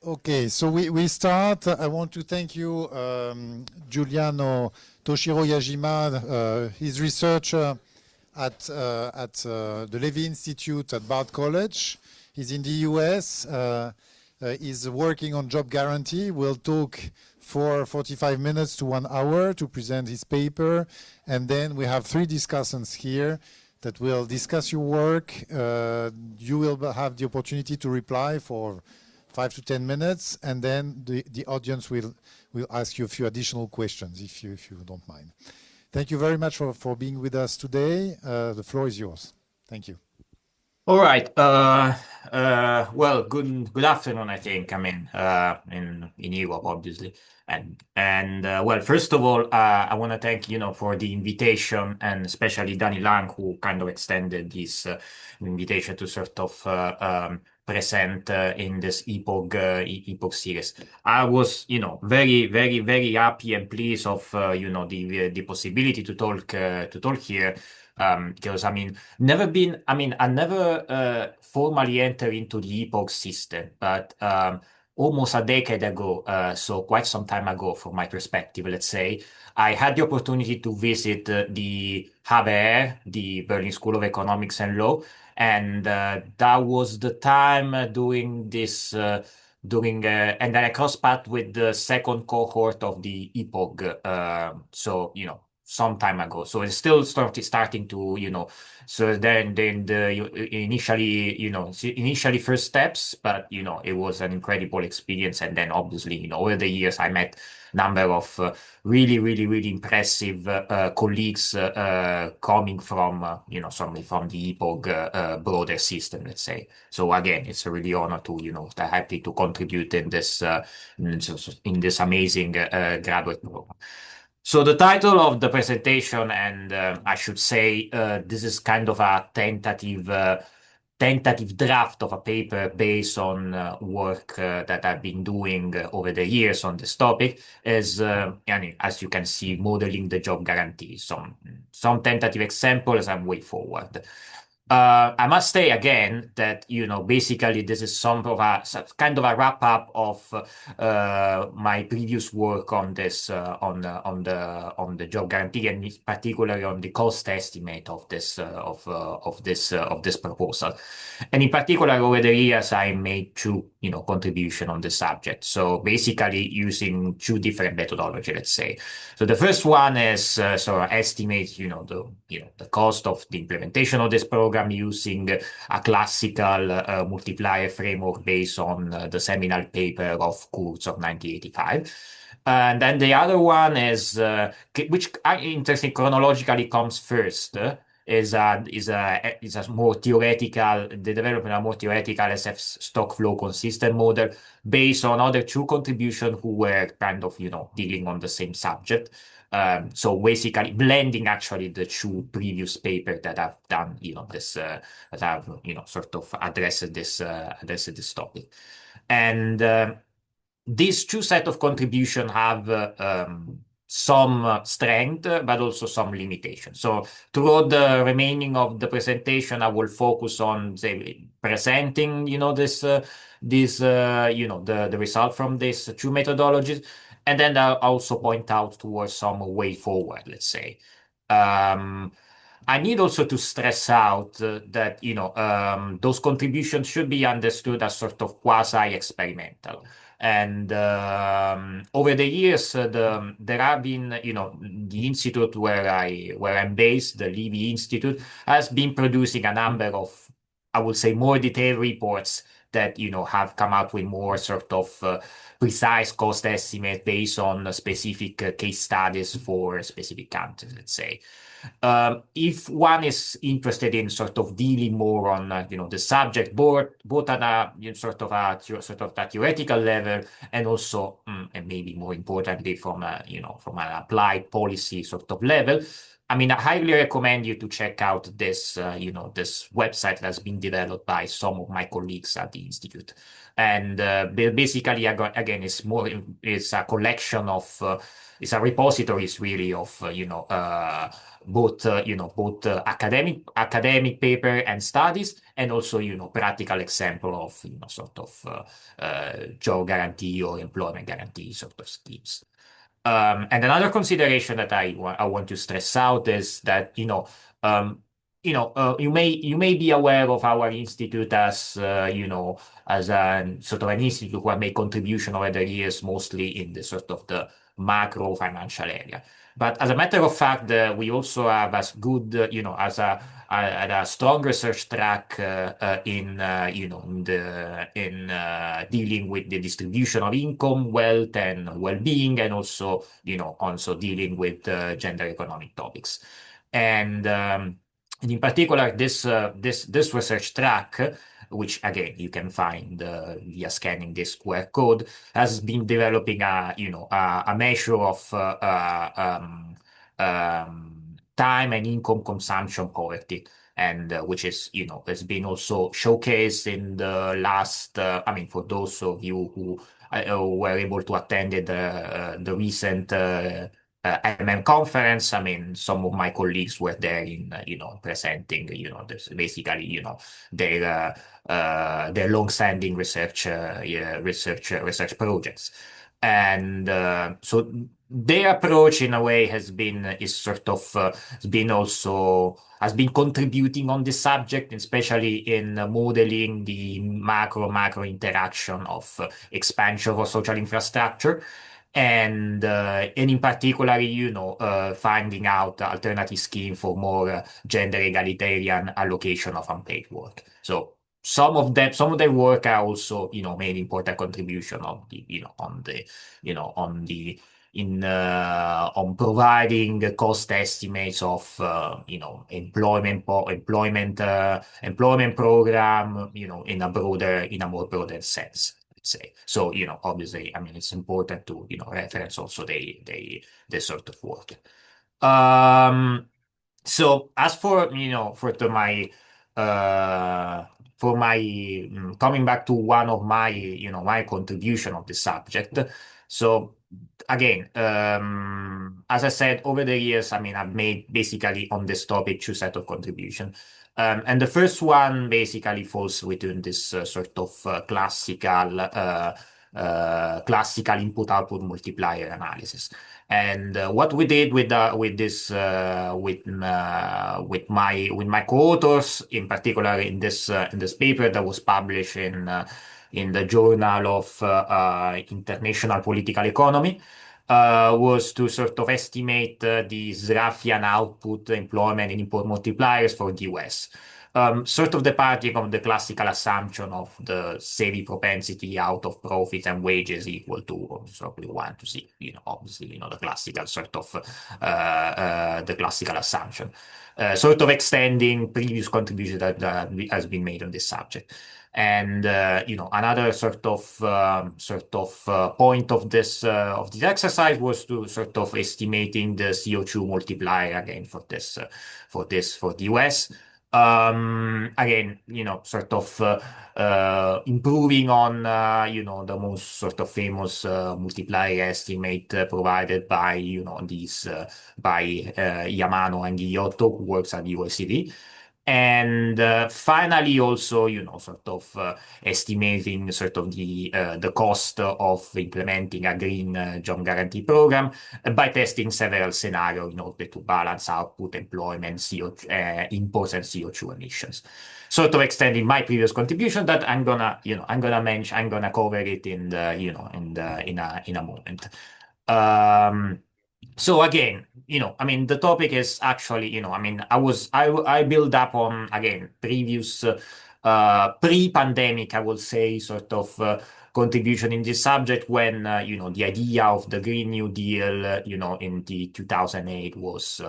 Okay, so we start. I want to thank you, Giuliano Toshiro Yajima. He's researcher at the Levy Institute at Bard College. He's in the US. He's working on job guarantee. We'll talk for 45 minutes to 1 hour to present his paper. And then we have 3 discussants here that will discuss your work. You will have the opportunity to reply for 5 to 10 minutes, and then the audience will ask you a few additional questions if you don't mind. Thank you very much for being with us today. The floor is yours. Thank you. All right. Well, good afternoon, I think. I mean, in Europe, obviously. Well, first of all, I want to thank, for the invitation, and especially Danny Lang, who kind of extended this invitation to sort of present in this Epoch series. I was, very, very, very happy and pleased of, the possibility to talk here. Because I never formally entered into the Epoch system, but almost a decade ago, so quite some time ago from my perspective, let's say, I had the opportunity to visit the HBR, the Berlin School of Economics and Law, and that was the time and then I crossed paths with the second cohort of the Epoch, so, some time ago. So it's still starting to, so then initially first steps, but, it was an incredible experience. And then obviously, over the years, I met number of really, really, really impressive colleagues coming from, certainly from the Epoch broader system, let's say. So again, it's a really honor to, to happy to contribute in this amazing graduate program. So the title of the presentation, and I should say this is kind of a tentative draft of a paper based on work that I've been doing over the years on this topic, is, as you can see, modeling the job guarantee. Some tentative examples and way forward. I must say again that, basically this is kind of a wrap up of my previous work on this, on the job guarantee, and particularly on the cost estimate of this proposal. And in particular, over the years, I made 2, contribution on the subject. So basically using 2 different methodology, let's say. So the first one is sort of estimate, the cost of the implementation of this program using a classical multiplier framework based on the seminal paper of Kurz of 1985. And then the other one is, which interesting chronologically comes first, is a more theoretical, the development of a more theoretical SF stock flow consistent model based on other 2 contributions who were kind of, dealing on the same subject. So basically blending actually the 2 previous papers that I've done, that have, sort of addressed this topic. And these 2 set of contribution have some strength, but also some limitation. So throughout the remaining of the presentation, I will focus on, say, presenting, the result from these 2 methodologies. And then I'll also point out towards some way forward, let's say. I need also to stress out that, those contributions should be understood as sort of quasi-experimental. And over the years, there have been, the institute where I'm based, the Levy Institute, has been producing a number of, I would say, more detailed reports that, have come out with more sort of precise cost estimate based on specific case studies for specific countries, let's say. If one is interested in sort of dealing more on, the subject both at a sort of a theoretical level, and also, and maybe more importantly, from from an applied policy sort of level, I mean, I highly recommend you to check out this, this website that's been developed by some of my colleagues at the Institute. And basically, again, it's a collection of it's a repositories really of both academic paper and studies, and also practical example of sort of job guarantee or employment guarantee sort of schemes. And another consideration that I want to stress out is that you may be aware of our institute as as a sort of an institute who have made contribution over the years, mostly in the sort of the macro financial area. But as a matter of fact, we also have as good, as a strong research track in dealing with the distribution of income, wealth, and well-being, and also dealing with gender economic topics. And in particular, this research track, which again you can find via scanning this QR code, has been developing a measure of time and income consumption poverty, and which is has been also showcased in the last. I mean, for those of you who were able to attend the recent. MM conference. I mean, some of my colleagues were there in, presenting, this basically, their long-standing research projects. And so their approach, in a way, has been contributing on this subject, especially in modeling the macro interaction of expansion of social infrastructure. And in particular, finding out alternative scheme for more gender egalitarian allocation of unpaid work. So some of their work are also, made important contribution of the, on the, on the, on providing cost estimates of, employment program, in a more broader sense. Say. So, obviously, I mean, it's important to, reference also the sort of work. So as for, coming back to one of my contribution of the subject. So again, as I said, over the years, I mean, I've made basically on this topic two set of contribution. And the first one basically falls within this sort of classical input-output multiplier analysis. And what we did with my co-authors, in particular in this paper that was published in the Journal of International Political Economy, was to sort of estimate these Raffian output, employment, and import multipliers for the US. Sort of departing from the classical assumption of the savvy propensity out of profit and wages equal to sort of 1 to 6, obviously, the classical sort of the classical assumption, sort of extending previous contribution that has been made on this subject. And another sort of point of this exercise was to sort of estimating the CO2 multiplier again for the US. Again, sort of improving on the most sort of famous multiplier estimate provided by by Yamano and Giotto, who works at the OECD. And finally, also, sort of estimating sort of the cost of implementing a green job guarantee program by testing several scenarios in order to balance output, employment, CO2, imports, and CO2 emissions. Sort of extending my previous contribution that I'm gonna cover it in a moment. So again, I mean, the topic is actually, I mean, I build up on, again, previous, pre-pandemic, I would say, sort of contribution in this subject when, the idea of the Green New Deal, in the 2008 was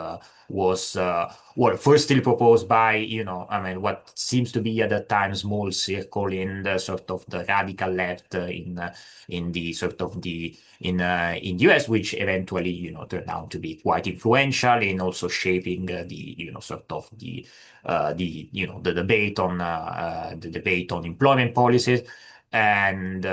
well, first still proposed by, I mean, what seems to be at the time small circle in the sort of the radical left in the sort of in the US, which eventually, turned out to be quite influential in also shaping the sort of the debate on employment policies. And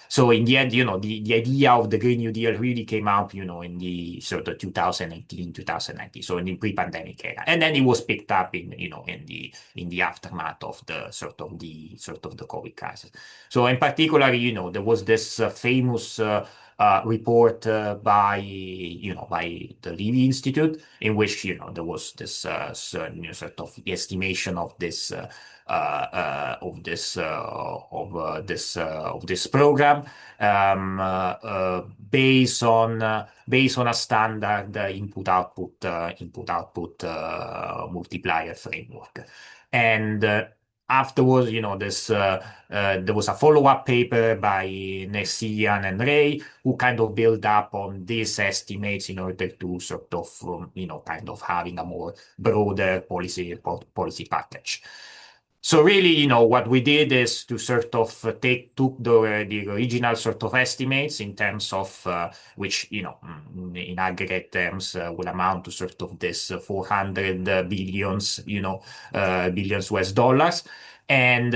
so in the end, the idea of the Green New Deal really came out, in the sort of 2018, 2019, so in the pre-pandemic era. And then it was picked up in the aftermath of the COVID crisis. So in particular, there was this famous report by the Levy Institute, in which there was this sort of estimation of this program based on a standard input-output multiplier framework. And afterwards, there was a follow-up paper by Nessian and Ray, who kind of build up on these estimates in order to sort of, kind of having a more broader policy package. So really, what we did is to sort of took the original sort of estimates in terms of which, in aggregate terms will amount to sort of this 400 billions US dollars. And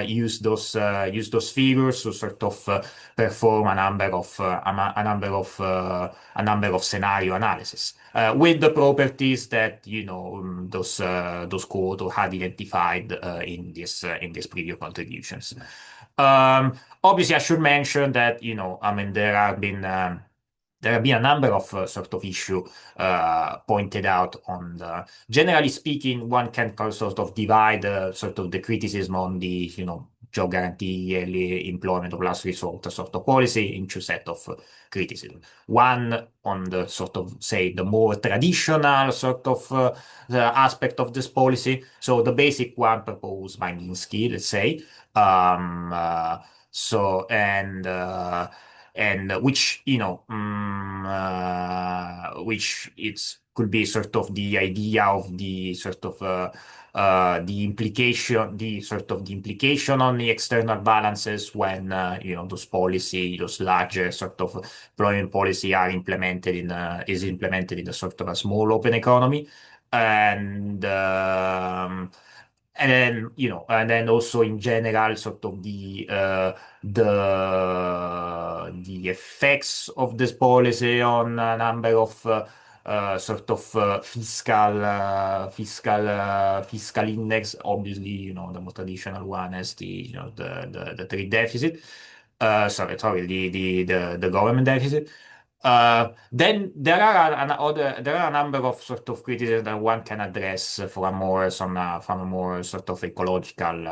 use those figures to sort of perform a number of scenario analysis with the properties that those co-authors had identified in these previous contributions. Obviously, I should mention that there have been a number of sort of issue pointed out on generally speaking, one can sort of divide sort of the criticism on the, job guarantee, yearly employment of last resort sort of policy into set of criticism. One on the sort of, say, the more traditional sort of the aspect of this policy. So the basic one proposed by Minsky, let's say. So, and which which it could be sort of the idea of the sort of the implication on the external balances when those larger sort of employment policy are implemented is implemented in a sort of a small open economy. And then also in general, sort of the effects of this policy on a number of sort of fiscal index. Obviously, the more traditional one is the trade deficit. Sorry, the government deficit. Then there are a number of sort of criticisms that one can address from a more sort of ecological,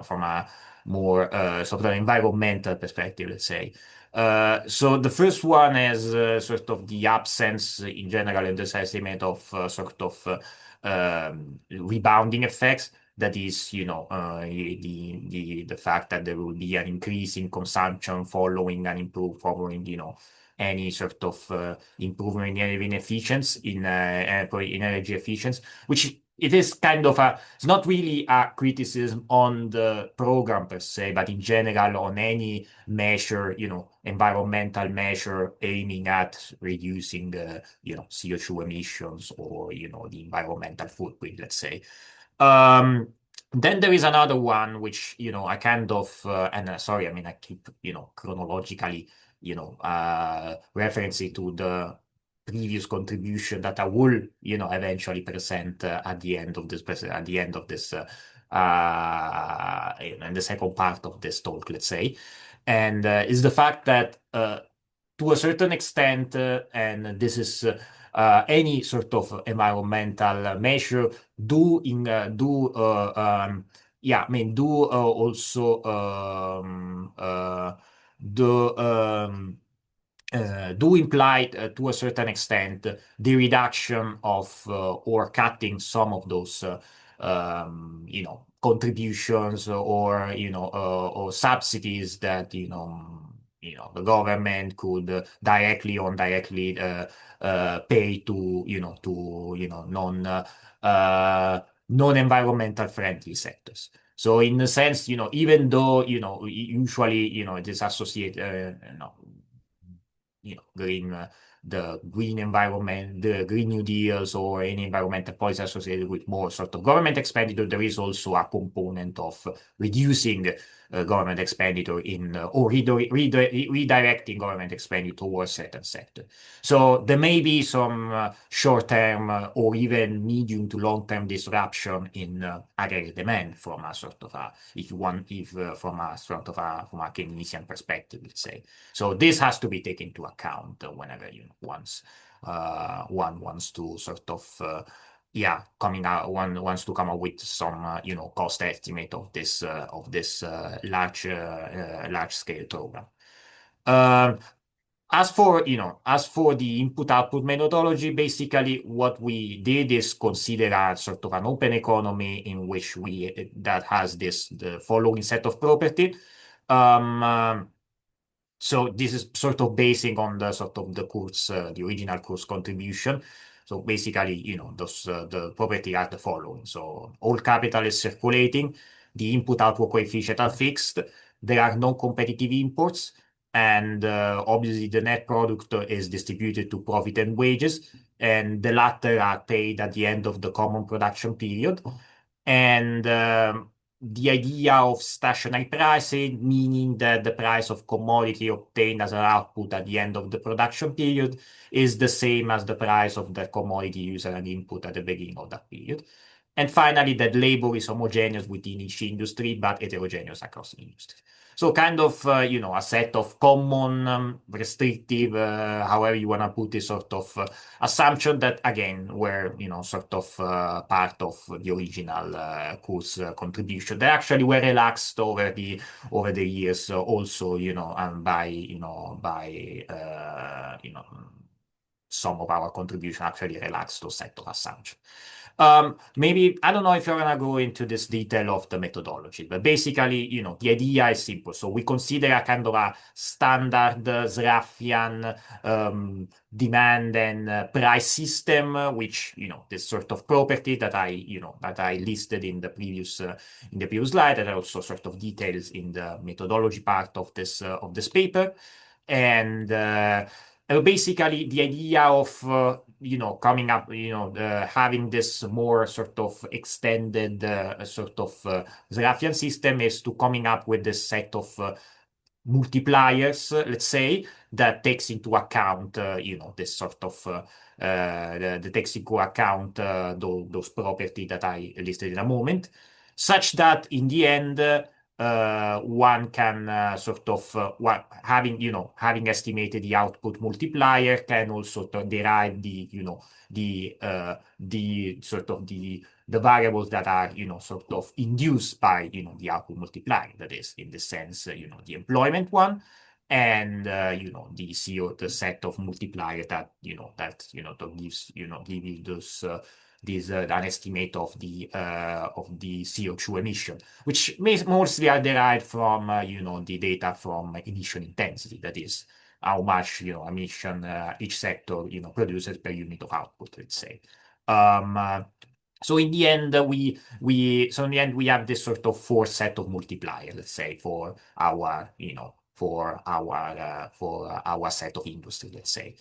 from a more sort of environmental perspective, let's say. So the first one is sort of the absence in general in this estimate of sort of rebounding effects. That is, the fact that there will be an increase in consumption following any sort of improvement in efficiency, in energy efficiency, which it is kind of it's not really a criticism on the program per se, but in general on any measure, environmental measure aiming at reducing the, CO2 emissions or, the environmental footprint, let's say. Then there is another one which, I kind of, sorry, I keep, chronologically, referencing to the previous contribution that I will, eventually present at the end of this, in the second part of this talk, let's say. And is the fact that to a certain extent, and this is any sort of environmental measure also do imply to a certain extent the reduction of or cutting some of those contributions or subsidies that the government could directly or indirectly pay to non-environmental friendly sectors. So in a sense, even though usually it is associated green the green environment, the Green New Deals, or any environmental policy associated with more sort of government expenditure, there is also a component of reducing government expenditure or redirecting government expenditure towards certain sector. So there may be some short-term or even medium to long-term disruption in aggregate demand from a sort of a, if you want, if from a sort of a from a Keynesian perspective, let's say. So this has to be taken into account whenever one wants to sort of one wants to come up with some cost estimate of this large scale program. As for the input-output methodology, basically what we did is consider a sort of an open economy in which that has the following set of property. So this is sort of basing on the sort of the original course contribution. So basically, the property are the following. So all capital is circulating, the input-output coefficient are fixed, there are no competitive imports, and obviously the net product is distributed to profit and wages, and the latter are paid at the end of the common production period. And the idea of stationary pricing, meaning that the price of commodity obtained as an output at the end of the production period is the same as the price of the commodity used as an input at the beginning of that period. And finally, that labor is homogeneous within each industry, but heterogeneous across the industry. So kind of, a set of common, restrictive, however you want to put it, sort of assumption that, again, were, sort of part of the original course contribution. They actually were relaxed over the years, also, some of our contribution actually relaxed those set of assumptions. Maybe, I don't know if you're gonna go into this detail of the methodology, but basically, the idea is simple. So we consider a kind of a standard Zraffian demand and price system, which, this sort of property that I listed in the previous slide, that are also sort of details in the methodology part of this paper. And basically, the idea of coming up, having this more sort of extended Zerafian system is to coming up with this set of multipliers, let's say, that takes into account, this sort of that takes into account those properties that I listed in a moment, such that in the end, one can having estimated the output multiplier can also derive the variables that are sort of induced by the output multiplier. That is, in the sense, the employment one, and the set of multiplier that gives you those an estimate of the CO2 emission, which mostly are derived from the data from emission intensity. That is how much emission each sector produces per unit of output, let's say. So in the end, we have this sort of four set of multiplier, let's say, for our set of industry, let's say.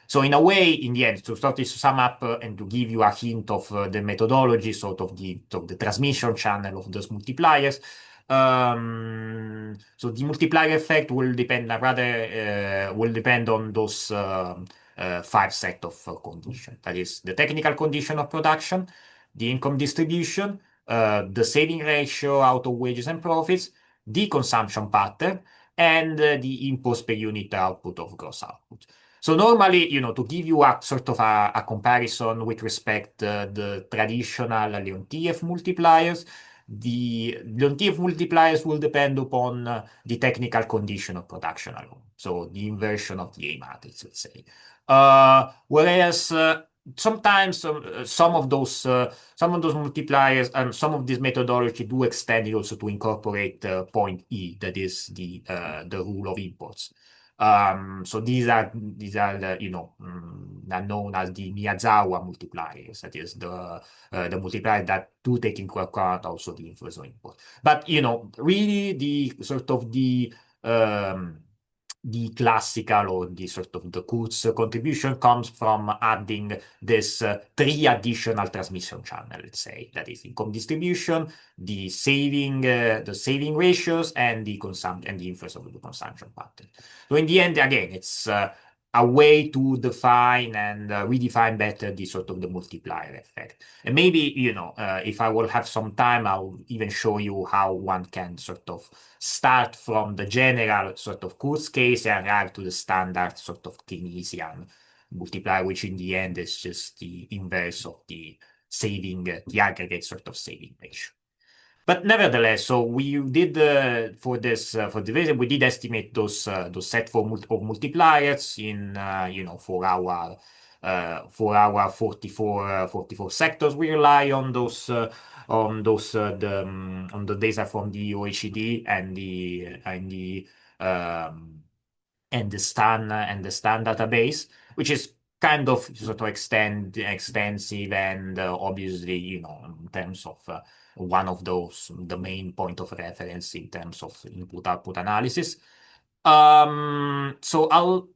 So in a way, in the end, to sum up and to give you a hint of the methodology, sort of the transmission channel of those multipliers. So the multiplier effect will depend on those five set of conditions. That is the technical condition of production, the income distribution, the saving ratio out of wages and profits, the consumption pattern, and the inputs per unit output of gross output. So normally, to give you a sort of a comparison with respect the traditional Leontief multipliers, the Leontief multipliers will depend upon the technical condition of production alone. So the inversion of the A matrix, let's say. Whereas sometimes some of those multipliers and some of this methodology do extend it also to incorporate point E, that is the rule of imports. So these are are known as the Miyazawa multipliers. That is the multiplier that do take into account also the influence of import. But really the sort of the the classical or the sort of the Kurz contribution comes from adding this three additional transmission channel, let's say, that is income distribution, the saving ratios, and the consumption and the inference of the consumption pattern. So in the end, again, it's a way to define and redefine better the sort of the multiplier effect. And maybe, if I will have some time, I'll even show you how one can sort of start from the general sort of Kurz case and arrive to the standard sort of Keynesian multiplier, which in the end is just the inverse of the the aggregate sort of saving ratio. But nevertheless, so we did for the reason we did estimate those set of multipliers in for our 44 sectors. We rely on on the data from the OECD and um, the Stan database, which is kind of sort of extensive and obviously, in terms of one of those, the main point of reference in terms of input-output analysis. So I'll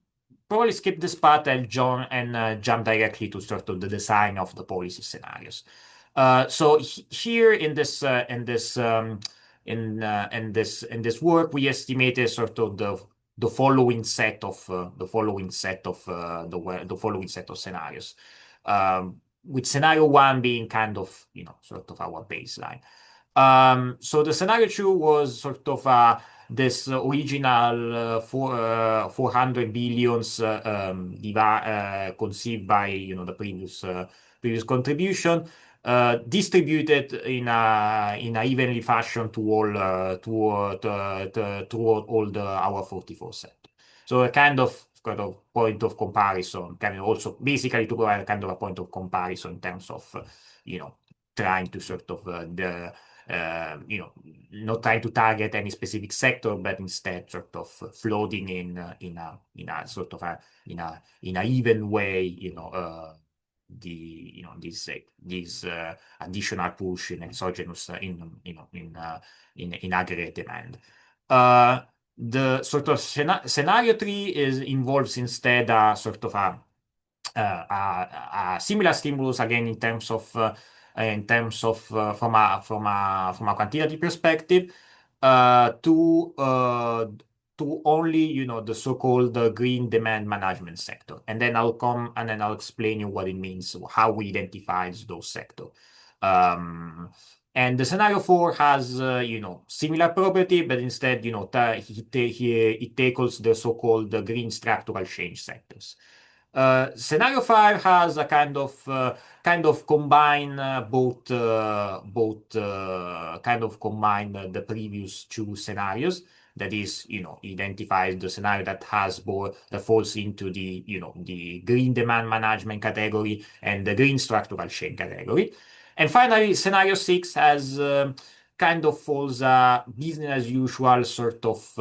probably skip this part and jump directly to sort of the design of the policy scenarios. So here in this work, we estimated sort of the following set of scenarios, with scenario one being kind of sort of our baseline. So the scenario two was sort of this original 400 billions conceived by the previous contribution, distributed in a evenly fashion to all our 44 set. So a kind of point of comparison, kind of also basically to provide kind of a point of comparison in terms of trying to sort of not trying to target any specific sector, but instead sort of floating in a sort of in a even way, this additional push in exogenous in aggregate demand. The sort of scenario three involves instead a sort of a similar stimulus again in terms of from a quantitative perspective, to only the so-called green demand management sector, and then I'll explain you what it means, how we identify those sectors. And the scenario 4 has similar property, but instead it tackles the so-called green structural change sectors. Scenario 5 has a kind of combine the previous two scenarios. That is, identifies the scenario that falls into the green demand management category and the green structural change category. And finally, scenario 6 has kind of falls business as usual sort of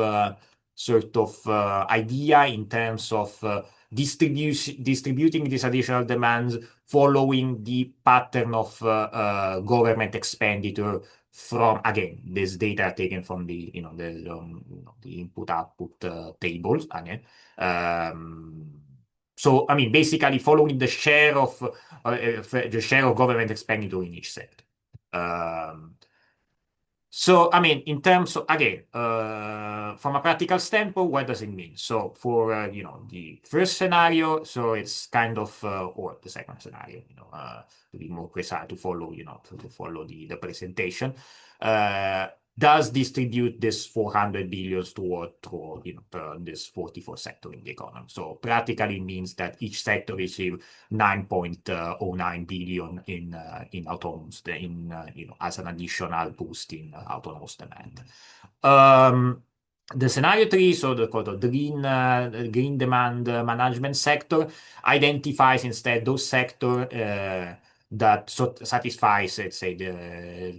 idea in terms of distributing these additional demands following the pattern of government expenditure from, again, this data taken from the input-output tables. So, I mean, basically following the share of government expenditure in each sector. So, I mean, in terms of, again, from a practical standpoint, what does it mean? So, for, the first scenario, so it's kind of, or the second scenario, to be more precise, to follow, to follow the presentation, does distribute this 400 billions toward this 44 sector in the economy. So practically means that each sector receives 9.09 billion in autonomous as an additional boost in autonomous demand. The scenario 3, so the green demand management sector, identifies instead those sectors that satisfies, let's say,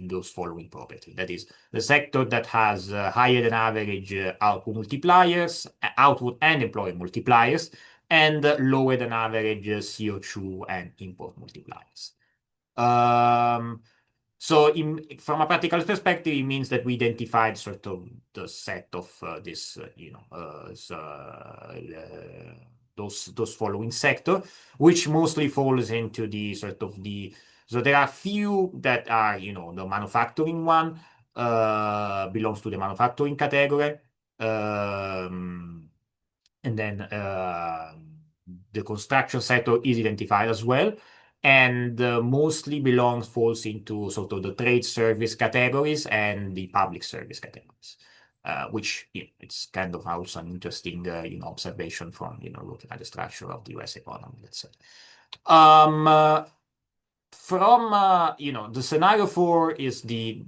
those following properties. That is, the sector that has higher than average output multipliers, output and employment multipliers, and lower than average CO2 and import multipliers. So from a practical perspective, it means that we identified sort of the set of those following sector, which mostly falls into the sort of the. So there are few that are, the manufacturing one belongs to the manufacturing category. And then the construction sector is identified as well, and mostly falls into sort of the trade service categories and the public service categories, which it's kind of also an interesting observation from looking at the structure of the U.S. economy, let's say. From the scenario 4 is the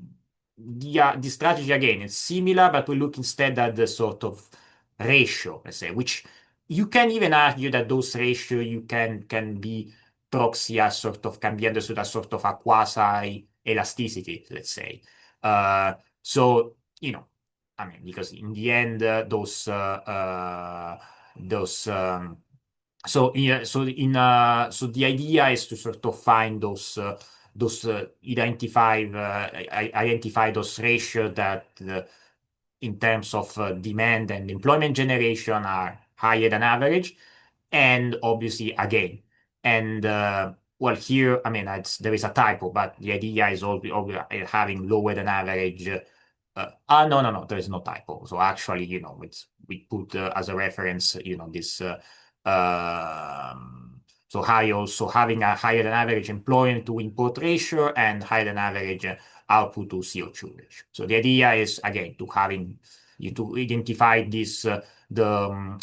strategy again. It's similar, but we look instead at the sort of ratio, let's say, which you can even argue that those ratio you can be proxy as sort of can be understood as sort of a quasi elasticity, let's say. So I mean, because in the end, those so yeah, so the idea is to sort of find those identify those ratios that in terms of demand and employment generation are higher than average, and obviously again, and well here I mean there is a typo, but the idea is having lower than average. No, there is no typo. So actually, we put as a reference, this. So high also having a higher than average employment to import ratio and higher than average output to CO2 ratio. So the idea is again to identify this the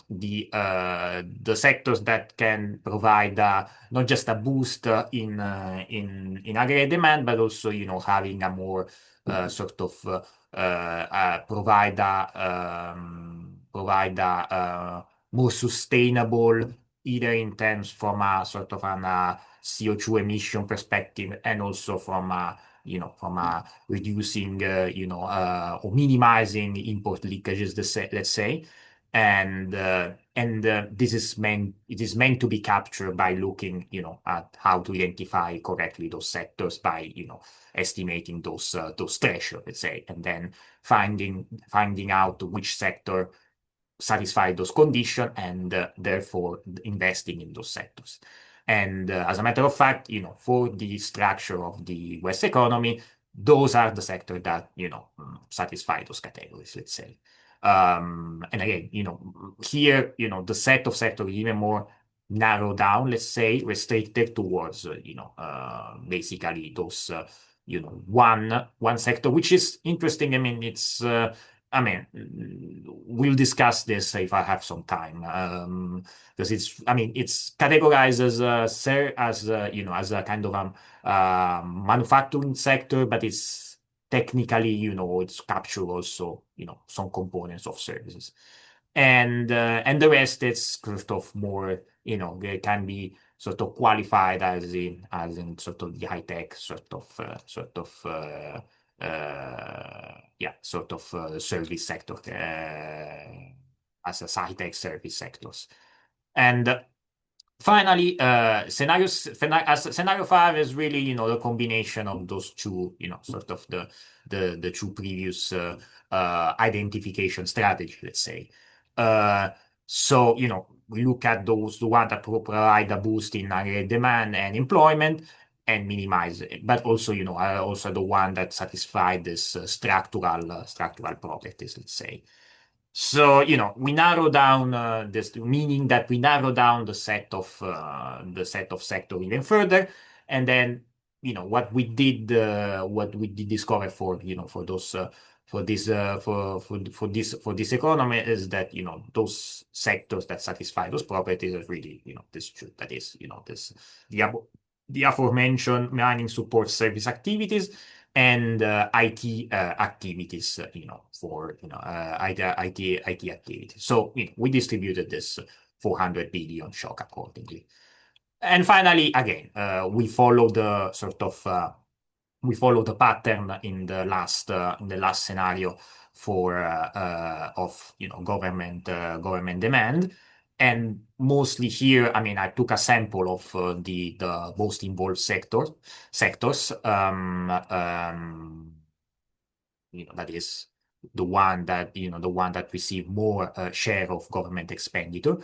sectors that can provide not just a boost in aggregate demand, but also having a more sort of provide a more sustainable, either in terms from a sort of an CO2 emission perspective, and also from from reducing or minimizing import leakages, let's say. And this is meant to be captured by looking at how to identify correctly those sectors by estimating those thresholds, let's say, and then finding out which sector satisfy those conditions, and therefore investing in those sectors. And as a matter of fact, for the structure of the West economy, those are the sectors that satisfy those categories, let's say. And again, here, the set of sectors even more narrowed down, let's say, restricted towards, basically those, one sector, which is interesting. I mean, we'll discuss this if I have some time, because it's categorized as a kind of manufacturing sector, but it's technically, it's capture also, some components of services, and the rest it's sort of more, they can be sort of qualified as in sort of the high tech service sector, as a high tech service sectors. And finally, scenario 5 is really, the combination of those two, sort of the two previous identification strategy, let's say. So, we look at the one that provide a boost in aggregate demand and employment and minimize it, but also, are also the one that satisfy this structural properties, let's say. So, we narrow down this, meaning that we narrow down the set of sector even further, and then what we did discover for for those for this economy is that those sectors that satisfy those properties is really that is this the aforementioned mining support service activities and IT activities, for IT activities. So we distributed this 400 billion shock accordingly. And finally, again, we follow the pattern in the last scenario for of government demand, And mostly here, I mean, I took a sample of the most involved sectors. That is the one that receive more share of government expenditure,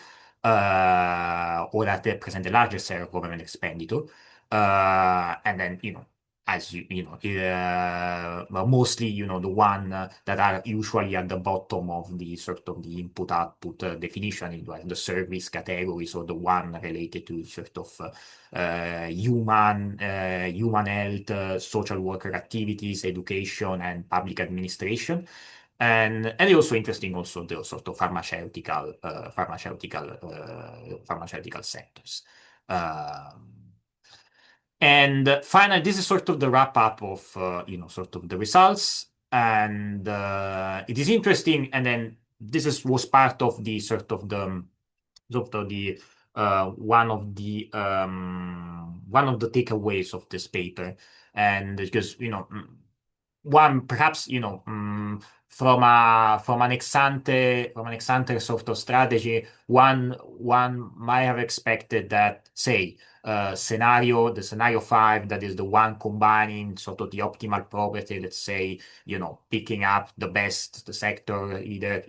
or that represent the largest share of government expenditure. And then, as but mostly, the one that are usually at the bottom of the sort of the input-output definition, the service categories, or the one related to sort of human health, social worker activities, education, and public administration. And it's also interesting also the sort of pharmaceutical sectors. And finally, this is sort of the wrap up of sort of the results, and it is interesting. And then was part of the one of the takeaways of this paper, and because one perhaps from an ex ante sort of strategy, one might have expected that, say, the scenario 5, that is the one combining sort of the optimal property, let's say, picking up the sector either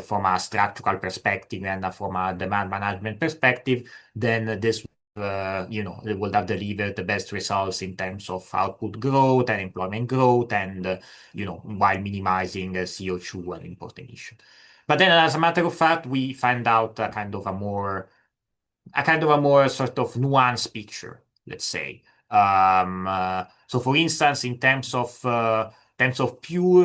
from a structural perspective and from a demand management perspective, then this they would have delivered the best results in terms of output growth and employment growth, and while minimizing CO2 and import emission. But then, as a matter of fact, we find out a kind of a more sort of nuanced picture, let's say. So, for instance, in terms of pure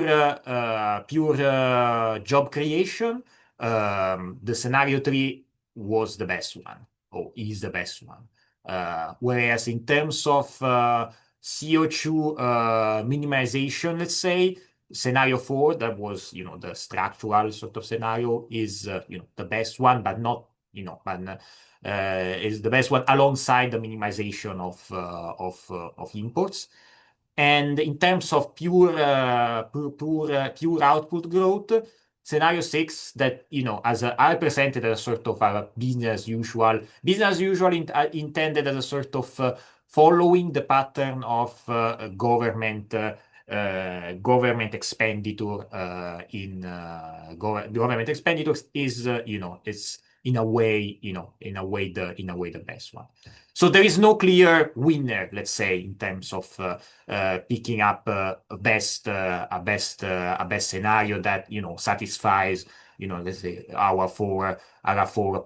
job creation, the scenario 3 was the best one, or is the best one. Whereas in terms of CO2 minimization, let's say, scenario 4, that was the structural sort of scenario, is the best one, but not is the best one alongside the minimization of imports. And in terms of pure output growth, scenario 6, that as I presented as a sort of a business usual intended as a sort of following the pattern of government expenditure government expenditures, is it's in a way the best one. So there is no clear winner, let's say, in terms of picking up a best scenario that satisfies let's say our four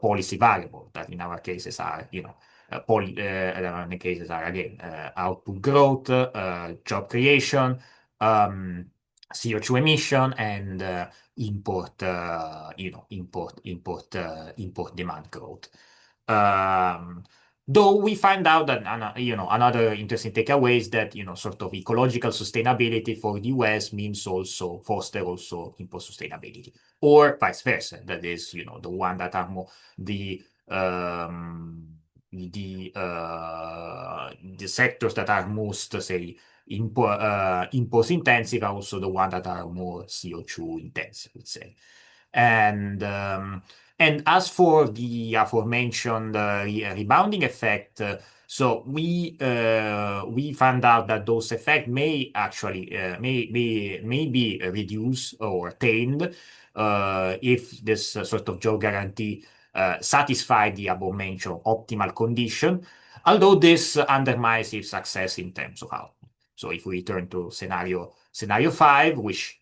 policy variables, that in our cases are in the cases are again output growth, job creation, CO2 emission, and import demand growth. Though we find out that another interesting takeaway is that sort of ecological sustainability for the US means also foster also import sustainability, or vice versa. That is the one that are more the sectors that are most, say, import intensive are also the ones that are more CO2 intensive, let's say. And as for the aforementioned rebounding effect, so we found out that those effects may actually may be reduced or attained if this sort of job guarantee satisfy the above-mentioned optimal condition, although this undermines its success in terms of output. So if we return to scenario 5, which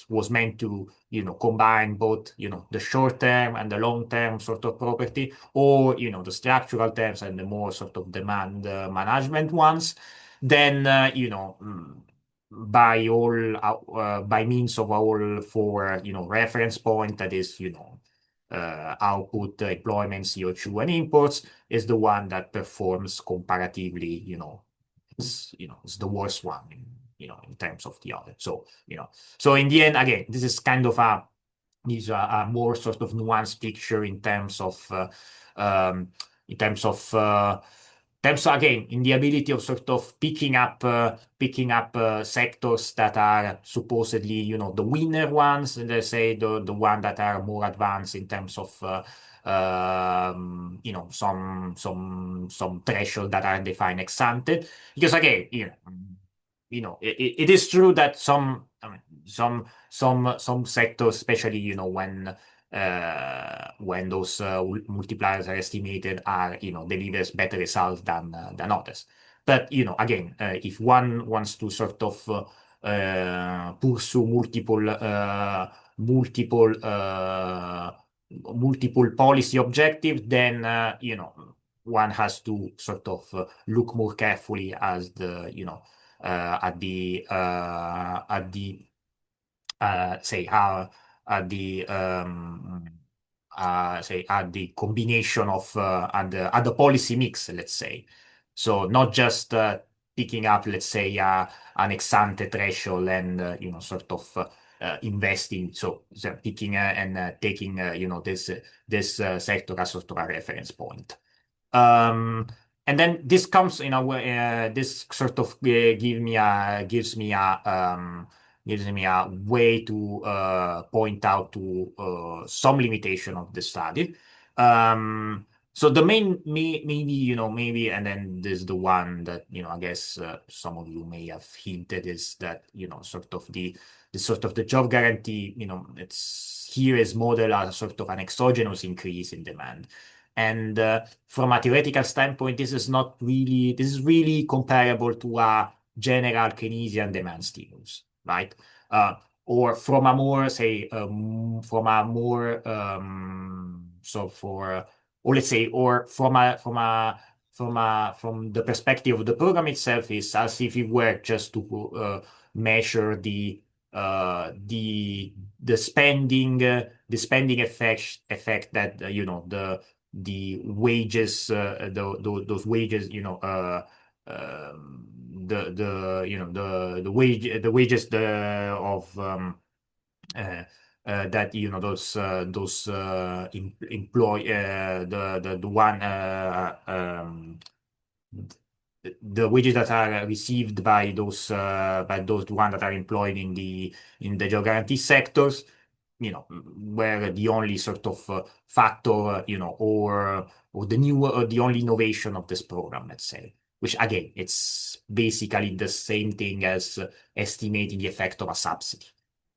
was meant to combine both the short term and the long term sort of property, or the structural terms and the more sort of demand management ones, then by means of all four reference point, that is output, employment, CO2, and imports, is the one that performs comparatively it's the worst one in terms of the other. So so in the end, again, this is kind of a more sort of nuanced picture in terms of terms again in the ability of sort of picking up sectors that are supposedly the winner ones, and they say the one that are more advanced in terms of some threshold that are defined ex ante. Because again, it is true that some I mean, some sectors, especially when those multipliers are estimated, are delivers better results than others. But again, if one wants to sort of pursue multiple policy objectives, then one has to sort of look more carefully as the at the say how the say at the combination of at the policy mix, let's say. So not just picking up, let's say, an ex ante threshold and sort of investing. So picking and taking this sector as sort of a reference point. Um, and then this comes in a way, this sort of gives me a way to point out to some limitation of the study. So the maybe, and then there's the one that, I guess some of you may have hinted is that, sort of the job guarantee, it's here is modeled as sort of an exogenous increase in demand. And from a theoretical standpoint, this is really comparable to a general Keynesian demand stimulus, right? Or from a more, say, so for, or let's say, or from the perspective of the program itself, is as if it were just to measure the spending effect that the wages those wages the wages of that those employ the one the wages that are received by those one that are employed in the job guarantee sectors, where the only sort of factor, or the only innovation of this program, let's say, which again, it's basically the same thing as estimating the effect of a subsidy.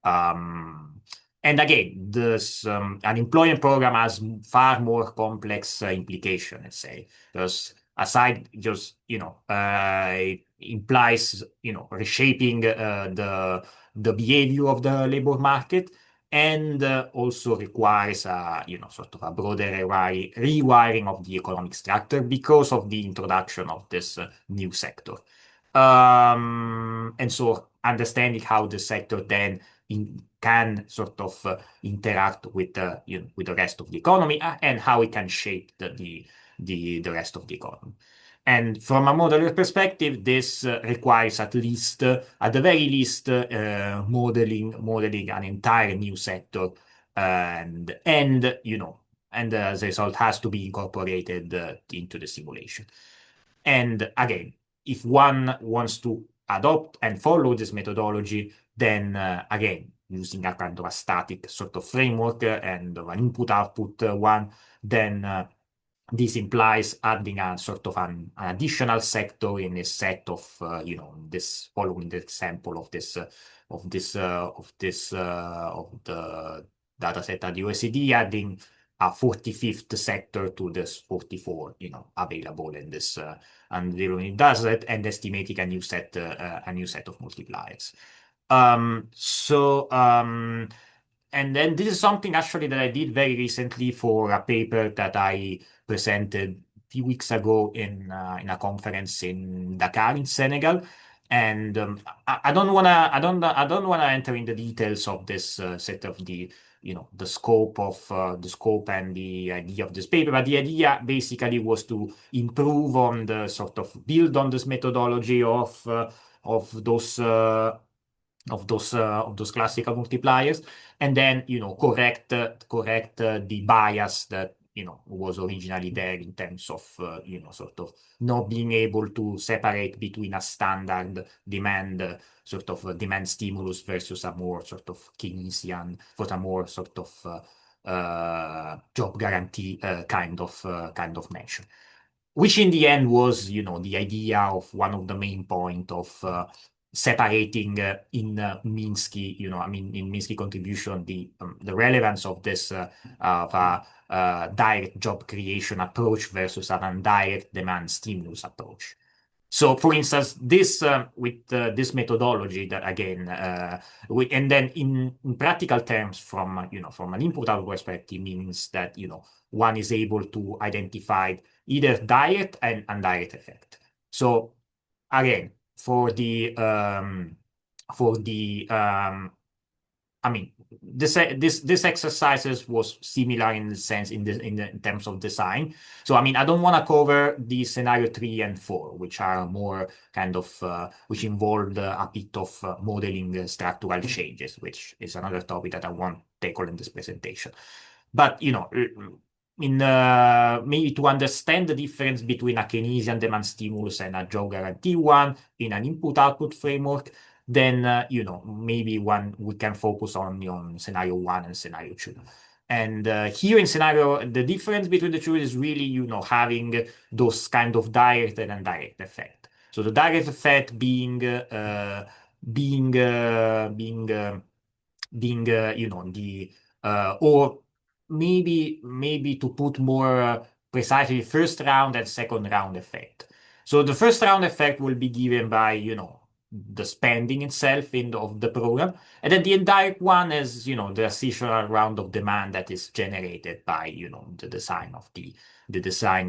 And again, this unemployment program has far more complex implication, let's say, because aside just it implies reshaping the behavior of the labor market, and also requires sort of a broader rewiring of the economic structure because of the introduction of this new sector. And so understanding how the sector then can sort of interact with with the rest of the economy, and how it can shape the rest of the economy. And from a modeler perspective, this requires at the very least, modeling an entire new sector, and as a result has to be incorporated into the simulation. And again, if one wants to adopt and follow this methodology, then again, using a kind of a static sort of framework and an input-output one, then this implies adding a sort of an additional sector in a set of, this following the example of the data set at USD, adding a 45th sector to this 44, available in this, and it does it, and estimating a new set of multipliers. And then this is something actually that I did very recently for a paper that I presented a few weeks ago in a conference in Dakar, in Senegal. And I don't wanna enter in the details of this set of the scope and the idea of this paper, but the idea basically was to improve on the sort of build on this methodology of those classical multipliers, and then correct the bias that was originally there in terms of, sort of not being able to separate between a standard demand, sort of demand stimulus versus a more sort of Keynesian, for a more sort of job guarantee kind of measure. Which in the end was, the idea of one of the main point of separating in Minsky, in Minsky contribution, the relevance of this of a direct job creation approach versus an indirect demand stimulus approach. So, for instance, this with this methodology that again, and then in practical terms, from an input-output perspective, means that one is able to identify either direct and indirect effect. So, again, for the I mean, this exercises was similar in the sense in terms of design. So I mean, I don't want to cover the scenario 3 and 4, which are more kind of which involved a bit of modeling structural changes, which is another topic that I won't tackle in this presentation. But maybe to understand the difference between a Keynesian demand stimulus and a job guarantee one in an input-output framework, then maybe we can focus on scenario 1 and scenario 2. And here in scenario, the difference between the two is really having those kind of direct and indirect effect. So the direct effect being or maybe to put more precisely, first round and second round effect. So the first round effect will be given by the spending itself of the program, and then the indirect one is the additional round of demand that is generated by the design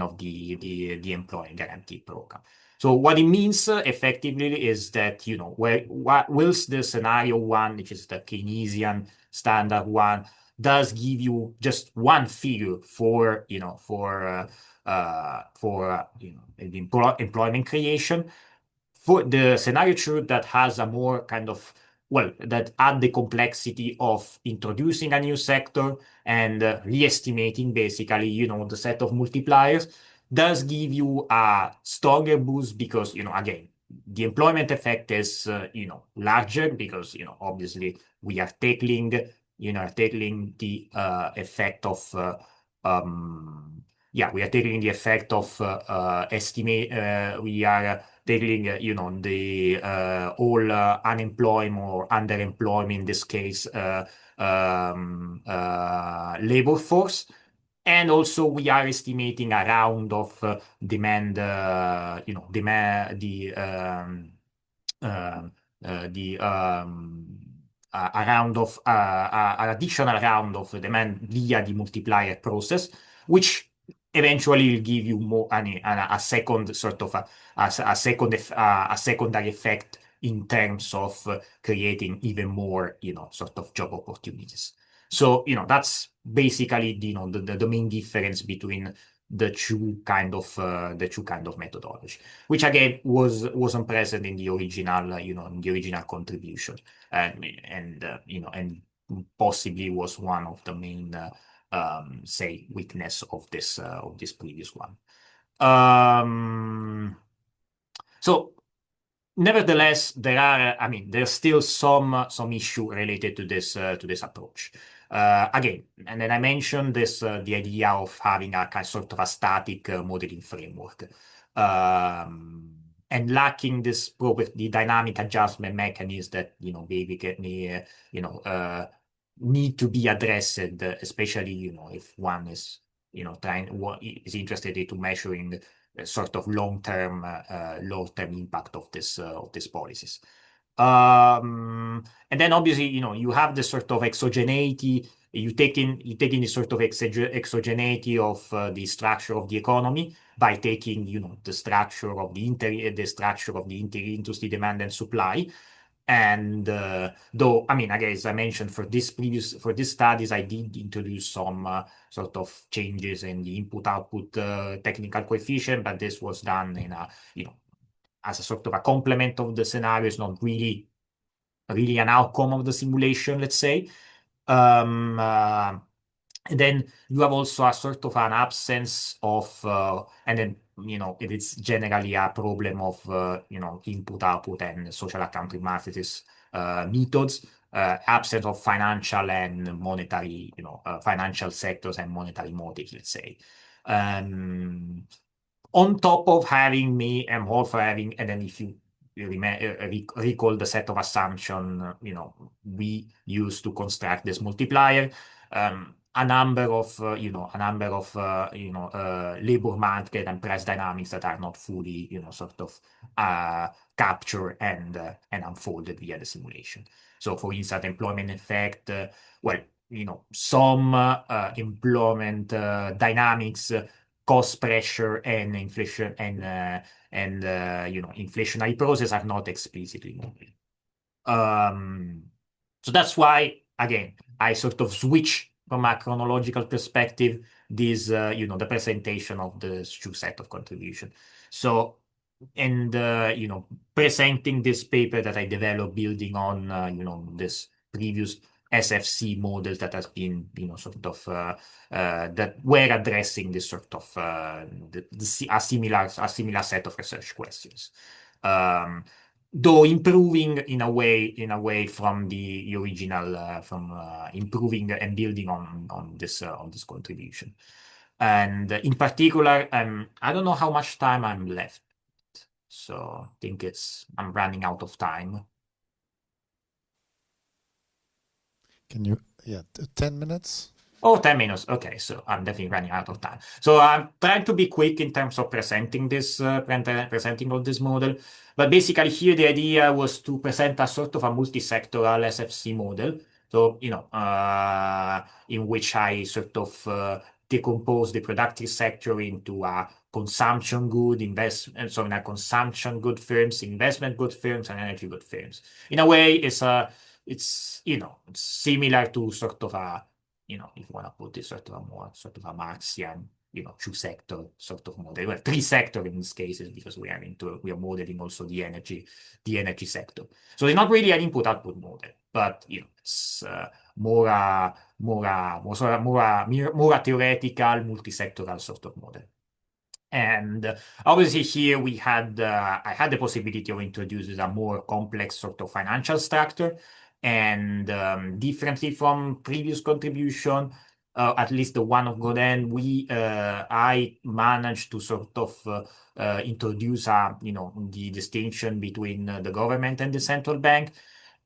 of the employee guarantee program. So what it means effectively is that whilst the scenario 1, which is the Keynesian standard one, does give you just one figure for employment creation, for the scenario 2 that has a more kind of that add the complexity of introducing a new sector and re-estimating basically the set of multipliers, does give you a stronger boost because again the employment effect is larger because obviously we are tackling the effect of we are taking the effect of estimate. We are taking, the all unemployment or underemployment in this case, labor force. And also we are estimating a round of demand, demand, a round of an additional round of demand via the multiplier process, which eventually will give you more a second sort of a secondary effect in terms of creating even more sort of job opportunities. So that's basically the main difference between the two kind of methodology, which again wasn't present in the original contribution, and possibly was one of the main say weakness of this previous one. So nevertheless, there's still some issue related to this approach. Again, and then I mentioned this the idea of having a kind sort of a static modeling framework, and lacking this the dynamic adjustment mechanism that basically need to be addressed, especially if one is is interested into measuring sort of long-term impact of this policies. And then obviously, you have this sort of exogeneity. You take in the sort of exogeneity of the structure of the economy by taking, the structure of the inter-industry demand and supply. And though, again, as I mentioned, for these studies, I did introduce some sort of changes in the input-output technical coefficient, but this was done in a, as a sort of a complement of the scenario. It's not really an outcome of the simulation, let's say. And then you have also a sort of an absence of, and then, it is generally a problem of, input, output, and social accounting matrices methods, absence of financial and monetary, financial sectors and monetary motives, let's say. Um, on top of having me and also having, and then if you recall the set of assumption, we used to construct this multiplier, a number of, labor market and price dynamics that are not fully, sort of captured and unfolded via the simulation. So, for instance, employment effect, well, some employment dynamics, cost pressure and inflation and inflationary process are not explicitly modeled. So that's why, again, I sort of switch from a chronological perspective this, the presentation of the two set of contribution. So, and, presenting this paper that I developed building on, this previous SFC models that has been, sort of, that were addressing this sort of, a similar set of research questions. Though improving in a way from the original, from improving and building on this contribution. And in particular, I don't know how much time I'm left, so I think I'm running out of time. Can you, 10 minutes? Oh, 10 minutes. Okay, so I'm definitely running out of time. So I'm trying to be quick in terms of presenting this, presenting all this model. But basically here the idea was to present a sort of a multi-sectoral SFC model. So, in which I sort of decompose the productive sector into a consumption good, so in a consumption good firms, investment good firms, and energy good firms. In a way, it's similar to sort of a, if you want to put it sort of a more sort of a Marxian, two sector sort of model. Well, three sector in this case, because we are modeling also the energy sector. So it's not really an input output model, but it's more a theoretical multi-sectoral sort of model. And obviously here I had the possibility of introducing a more complex sort of financial structure. And differently from previous contribution, at least the one of Godin, I managed to sort of introduce the distinction between the government and the central bank.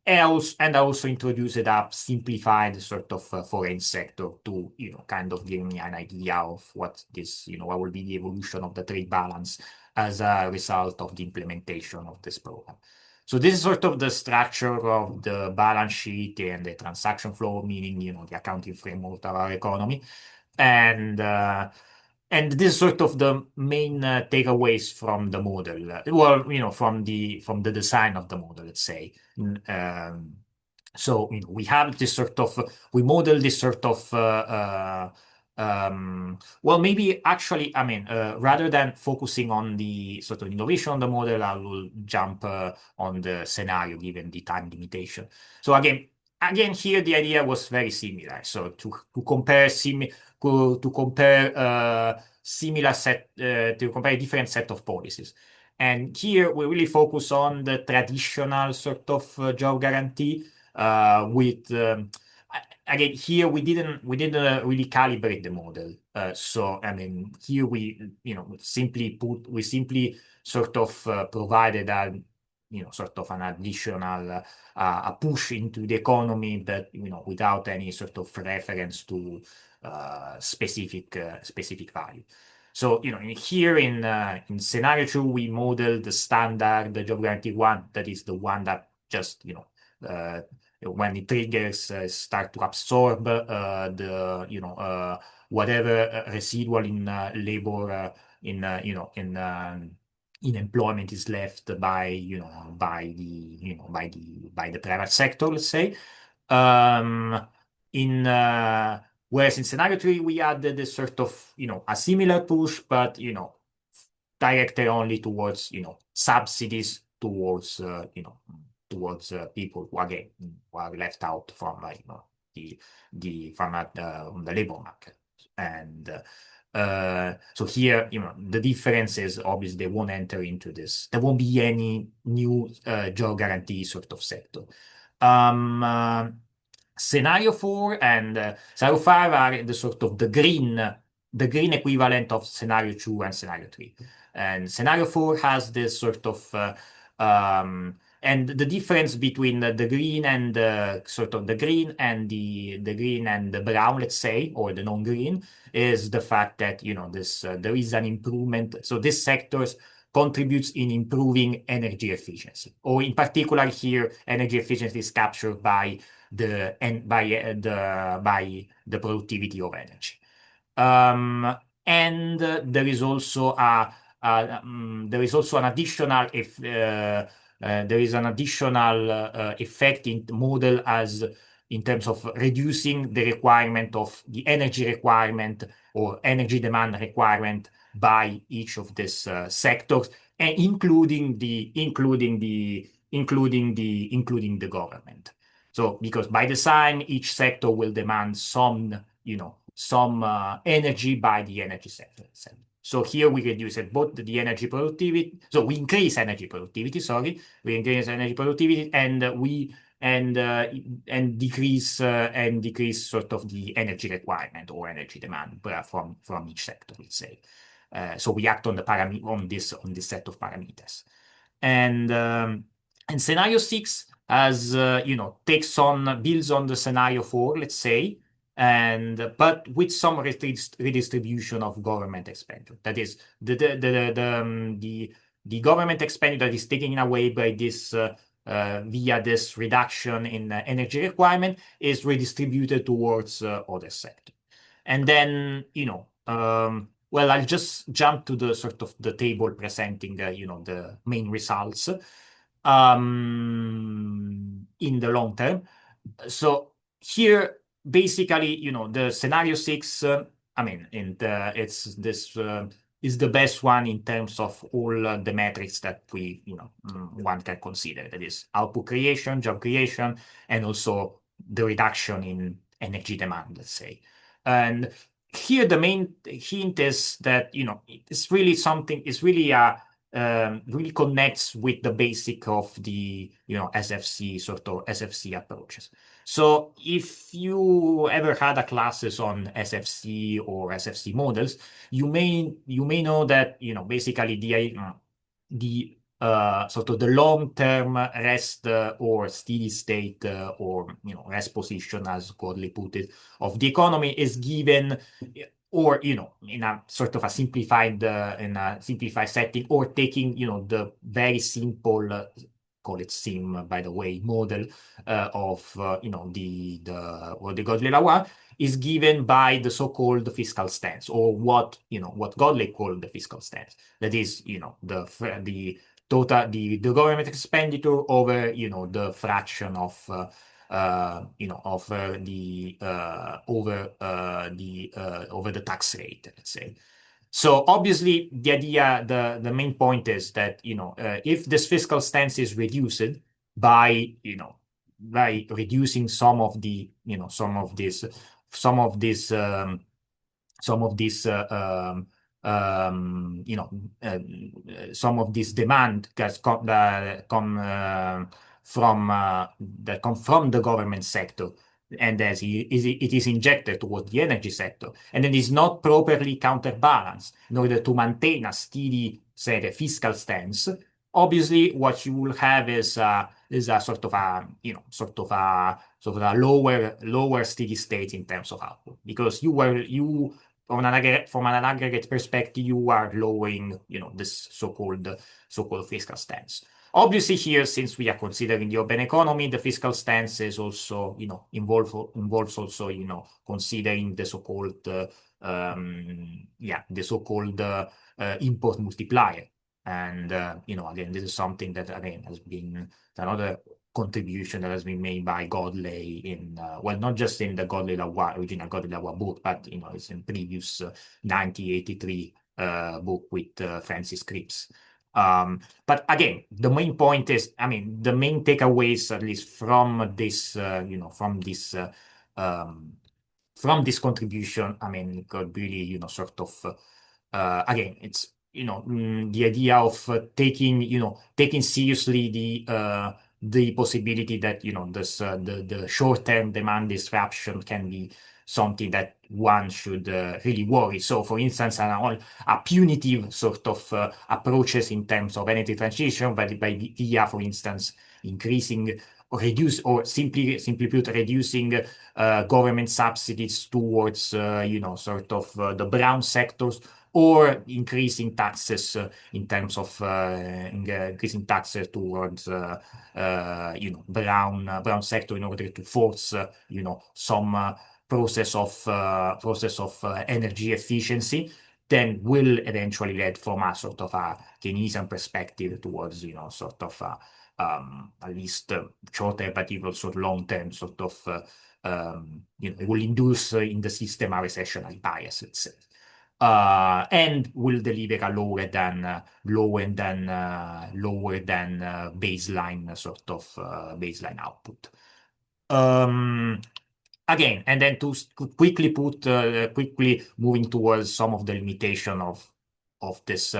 And I also introduced a simplified sort of foreign sector to, kind of give me an idea of what will be the evolution of the trade balance as a result of the implementation of this program. So this is sort of the structure of the balance sheet and the transaction flow, meaning, the accounting framework of our economy. And this is sort of the main takeaways from the model. From the design of the model, let's say. So we have this sort of we model this sort of maybe actually, I mean, rather than focusing on the sort of innovation on the model, I will jump on the scenario given the time limitation. So again, here the idea was very similar. So to compare a different set of policies. And here we really focus on the traditional sort of job guarantee with again here we didn't really calibrate the model. So I mean here we simply sort of provided sort of an additional a push into the economy, but without any sort of reference to specific value. So here in scenario 2 we model the standard, the job guarantee one, that is the one that just when it triggers start to absorb the whatever residual in labor in employment is left by the private sector, let's say. Whereas in scenario 3 we added this sort of a similar push, but directed only towards subsidies towards people who again who are left out from on the labor market. And so here, the difference is obviously they won't enter into this. There won't be any new job guarantee sort of sector. Scenario 4 and scenario 5 are the sort of the green equivalent of scenario 2 and scenario 3. And scenario 4 has this sort of and the difference between the green and the sort of the green and the green and the brown, let's say, or the non-green, is the fact that there is an improvement. So this sectors contributes in improving energy efficiency, or in particular here, energy efficiency is captured by the productivity of energy. And there is also an additional effect in the model as in terms of reducing the requirement of the energy requirement or energy demand requirement by each of these sectors, and including the government. So, because by design, each sector will demand some energy by the energy sector itself. So here we reduce both the energy productivity. So we increase energy productivity. We increase energy productivity, and decrease sort of the energy requirement or energy demand from each sector, let's say. So we act on this set of parameters, and scenario 6 builds on the scenario 4, let's say, but with some redistribution of government expenditure. That is, the government expenditure that is taken away by this via this reduction in energy requirement is redistributed towards other sectors. And then, well, I'll just jump to the sort of the table presenting, the main results in the long term. So here, basically, the scenario 6, is the best one in terms of all the metrics that one can consider. That is output creation, job creation, and also the reduction in energy demand, let's say. And here the main hint is that it's really something. It's really really connects with the basic of the SFC sort of SFC approaches. So if you ever had a classes on SFC or SFC models, you may know that basically the sort of the long-term rest or steady state or rest position, as Godley put it, of the economy is given, or in a sort of a simplified setting, or taking the very simple call it SIM, by the way, model of the Godley law is given by the so-called fiscal stance, or what Godley called the fiscal stance. That is the total the government expenditure over the fraction of over the tax rate, let's say. So obviously the main point is that if this fiscal stance is reduced by reducing some of this demand that come from the government sector, and as it is injected towards the energy sector, and it is not properly counterbalanced in order to maintain a steady, say, fiscal stance. Obviously, what you will have is a sort of a lower steady state in terms of output, because from an aggregate perspective, you are lowering this so-called fiscal stance. Obviously, here, since we are considering the open economy, the fiscal stance is also, involves also, considering the so-called, import multiplier. And, again, this is something that, again, has been another contribution that has been made by Godley in, well, not just in the Godley Law, original Godley Law book, but, it's in previous 1983 book with Francis Cripps. But again, the main point is, the main takeaways, at least from this, from this contribution, I mean, it could really, sort of, again, it's, the idea of taking seriously the possibility that, this, the short-term demand disruption can be something that one should really worry. So, for instance, a punitive sort of approaches in terms of energy transition, by via, for instance, increasing or reduce, or simply put, reducing government subsidies towards, sort of the brown sectors, or increasing taxes in terms of increasing taxes towards, brown sector in order to force, some process of energy efficiency, then will eventually lead from a sort of a Keynesian perspective towards, sort of at least short-term, but even also long-term sort of, it will induce in the system a recessionary bias, let's say. And will deliver a lower than baseline sort of baseline output. Again, and then to quickly moving towards some of the limitation of this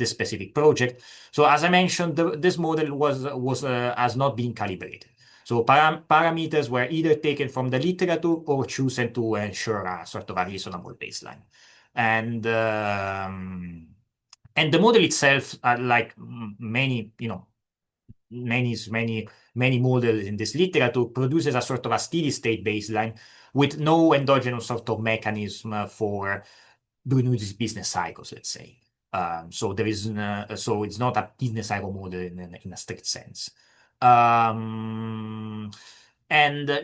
specific project. So as I mentioned, this model has not been calibrated. So parameters were either taken from the literature or chosen to ensure a sort of a reasonable baseline. And the model itself, like many models in this literature, produces a sort of a steady state baseline with no endogenous sort of mechanism for doing these business cycles, let's say. So there is so it's not a business cycle model in a strict sense. And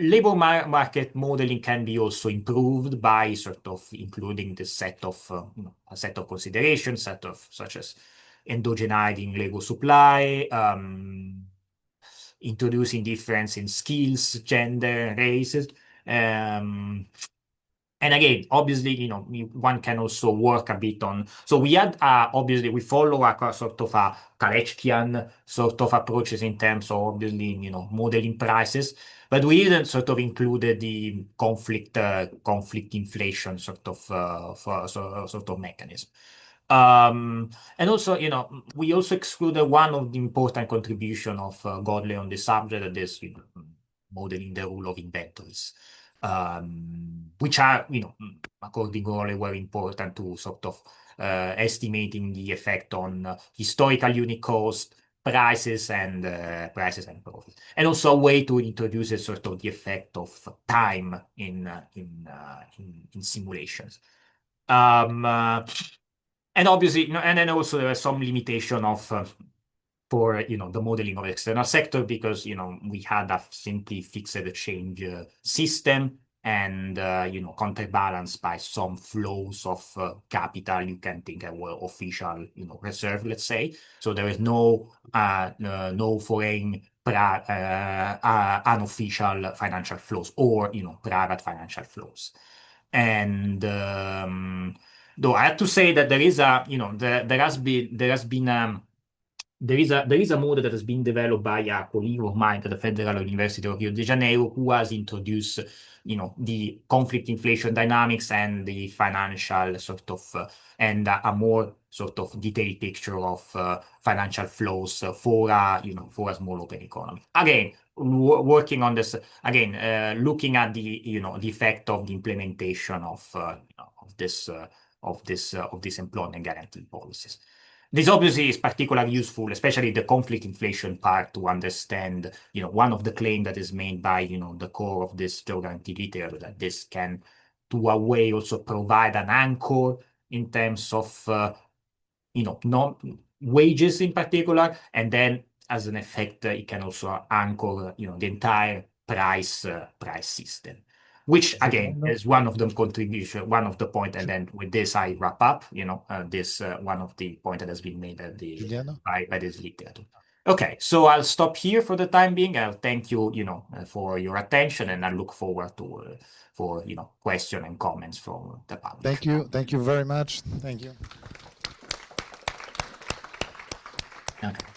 labor market modeling can be also improved by sort of including the set of a set of considerations, such as endogenizing labor supply, introducing difference in skills, gender, races. And again, obviously, one can also work a bit on. So we had, obviously, we follow a sort of a Kaleckian sort of approaches in terms of, obviously, modeling prices, but we didn't sort of included the conflict inflation sort of mechanism. And also, we also excluded one of the important contribution of Godley on the subject, that is, modeling the rule of inventories. Which are, according to Godley, were important to sort of estimating the effect on historical unit cost, prices and profits, and also a way to introduce a sort of the effect of time in simulations. And obviously, and then also there are some limitation of for the modeling of external sector, because we had a simply fixed change system, and counterbalanced by some flows of capital. You can think of official reserve, let's say. So there is no foreign unofficial financial flows, or private financial flows. And though I have to say that there is a model that has been developed by a colleague of mine at the Federal University of Rio de Janeiro, who has introduced, the conflict inflation dynamics and the financial sort of, and a more sort of detailed picture of financial flows for a small open economy. Again, working on this again, looking at the effect of the implementation of this employment guarantee policies. This obviously is particularly useful, especially the conflict inflation part, to understand, one of the claims that is made by, the core of this job guarantee literature, that this can, to a way, also provide an anchor in terms of, wages in particular, and then as an effect, it can also anchor, the entire price system. Which again is one of the contribution, one of the point, and then with this I wrap up. This one of the point that has been made at by this literature. Okay, so I'll stop here for the time being. I'll thank you, for your attention, and I look forward to for question and comments from the public. Thank you very much. Thank you. Okay.